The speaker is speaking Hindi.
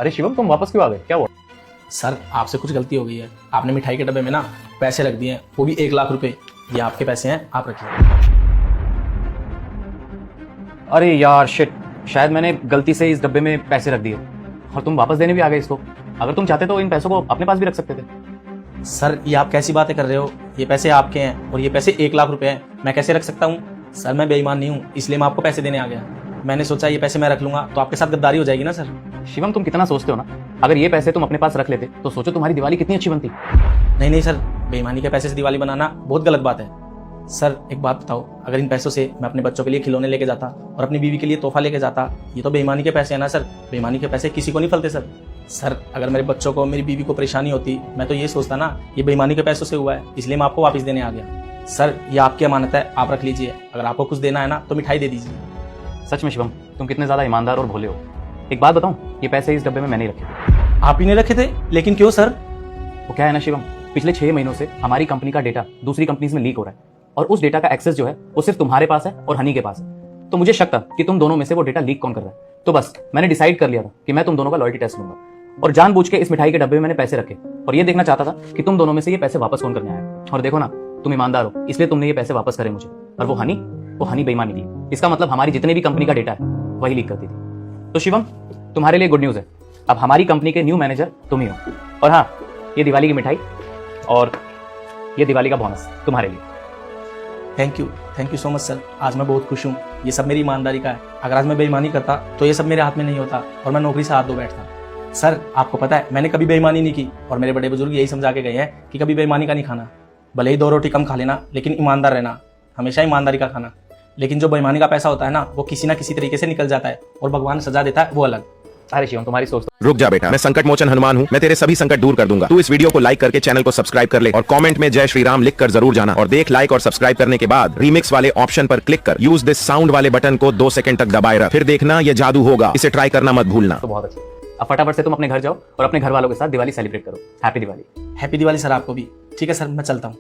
अरे शिवम, तुम वापस क्यों आ गए? क्या हुआ? सर आपसे कुछ गलती हो गई है। आपने मिठाई के डब्बे में ना पैसे रख दिए हैं, वो भी 1 लाख रुपए। ये आपके पैसे हैं, आप रखिए। अरे यार शिट, शायद मैंने गलती से इस डब्बे में पैसे रख दिए और तुम वापस देने भी आ गए इसको। अगर तुम चाहते तो इन पैसों को अपने पास भी रख सकते थे। सर ये आप कैसी बातें कर रहे हो? ये पैसे आपके हैं और ये पैसे 1 लाख रुपए हैं, मैं कैसे रख सकता हूँ? सर मैं बेईमान नहीं हूँ, इसलिए मैं आपको पैसे देने आ गया। मैंने सोचा ये पैसे मैं रख लूंगा तो आपके साथ गद्दारी हो जाएगी ना सर। शिवम, तुम कितना सोचते हो ना। अगर ये पैसे तुम अपने पास रख लेते तो सोचो तुम्हारी दिवाली कितनी अच्छी बनती। नहीं सर, बेईमानी के पैसे से दिवाली बनाना बहुत गलत बात है। सर एक बात बताओ, अगर इन पैसों से मैं अपने बच्चों के लिए खिलौने लेके जाता और अपनी बीवी के लिए तोहफा लेके जाता, ये तो बेईमानी के पैसे हैं ना सर। बेईमानी के पैसे किसी को नहीं फलते सर। सर अगर मेरे बच्चों को, मेरी बीवी को परेशानी होती, मैं तो ये सोचता ना ये बेईमानी के पैसों से हुआ है, इसलिए मैं आपको वापस देने आ गया। सर ये आपकी अमानत है, आप रख लीजिए। अगर आपको कुछ देना है ना तो मिठाई दे दीजिए। सच में शिवम, तुम कितने ज्यादा ईमानदार और भोले हो। एक बात बताऊं, ये पैसे इस डब्बे में मैंने रखे थे। आप ही ने रखे थे? लेकिन क्यों सर? वो क्या है ना शिवम, पिछले 6 महीनों से हमारी कंपनी का डेटा दूसरी कंपनीज में लीक हो रहा है और उस डेटा का एक्सेस जो है वो सिर्फ तुम्हारे पास है और हनी के पास है। तो मुझे शक था कि तुम दोनों में से वो डेटा लीक कौन कर रहा है। तो बस मैंने डिसाइड कर लिया था कि मैं तुम दोनों का लॉयल्टी टेस्ट लूंगा और जानबूझ के इस मिठाई के डब्बे में मैंने पैसे रखे और ये देखना चाहता था कि तुम दोनों में से ये पैसे वापस कौन करने आया। और देखो ना, तुम ईमानदार हो इसलिए तुमने ये पैसे वापस करे मुझे। और वो हनी बेईमानी की। इसका मतलब हमारी जितने भी कंपनी का डेटा है वही लीक करती थी। तो शिवम, तुम्हारे लिए गुड न्यूज़ है, अब हमारी कंपनी के न्यू मैनेजर तुम ही हो। और हाँ, ये दिवाली की मिठाई और ये दिवाली का बोनस तुम्हारे लिए। Thank you so much sir. आज मैं बहुत खुश हूँ, ये सब मेरी ईमानदारी का है। अगर आज मैं बेईमानी करता तो ये सब मेरे हाथ में नहीं होता और मैं नौकरी से हाथ धो बैठता। सर आपको पता है मैंने कभी बेईमानी नहीं की और मेरे बड़े बुजुर्ग यही समझा के गए हैं कि कभी बेईमानी का नहीं खाना। भले ही 2 रोटी कम खा लेना, लेकिन ईमानदार रहना, हमेशा ईमानदारी का खाना। लेकिन जो बेईमानी का पैसा होता है ना, वो किसी ना किसी तरीके से निकल जाता है और भगवान सजा देता है, वो अलग। अरे शिवम, तुम्हारी सोच रुक जा बेटा, मैं संकट मोचन हनुमान हूँ, मैं तेरे सभी संकट दूर कर दूंगा। तू इस वीडियो को लाइक करके चैनल को सब्सक्राइब कर ले और कमेंट में जय श्री राम लिख कर जरूर जाना। और देख, लाइक और सब्सक्राइब करने के बाद रीमिक्स वाले ऑप्शन पर क्लिक कर यूज दिस साउंड वाले बटन को 2 सेकंड तक दबाए रख, फिर देखना ये जादू होगा। इसे ट्राई करना मत भूलना। तो बहुत अच्छा। अब फटाफट से तुम अपने घर जाओ और अपने घर वालों के साथ दिवाली सेलिब्रेट करो। Happy Diwali. Happy Diwali sir आपको भी। ठीक है सर, मैं चलता हूँ।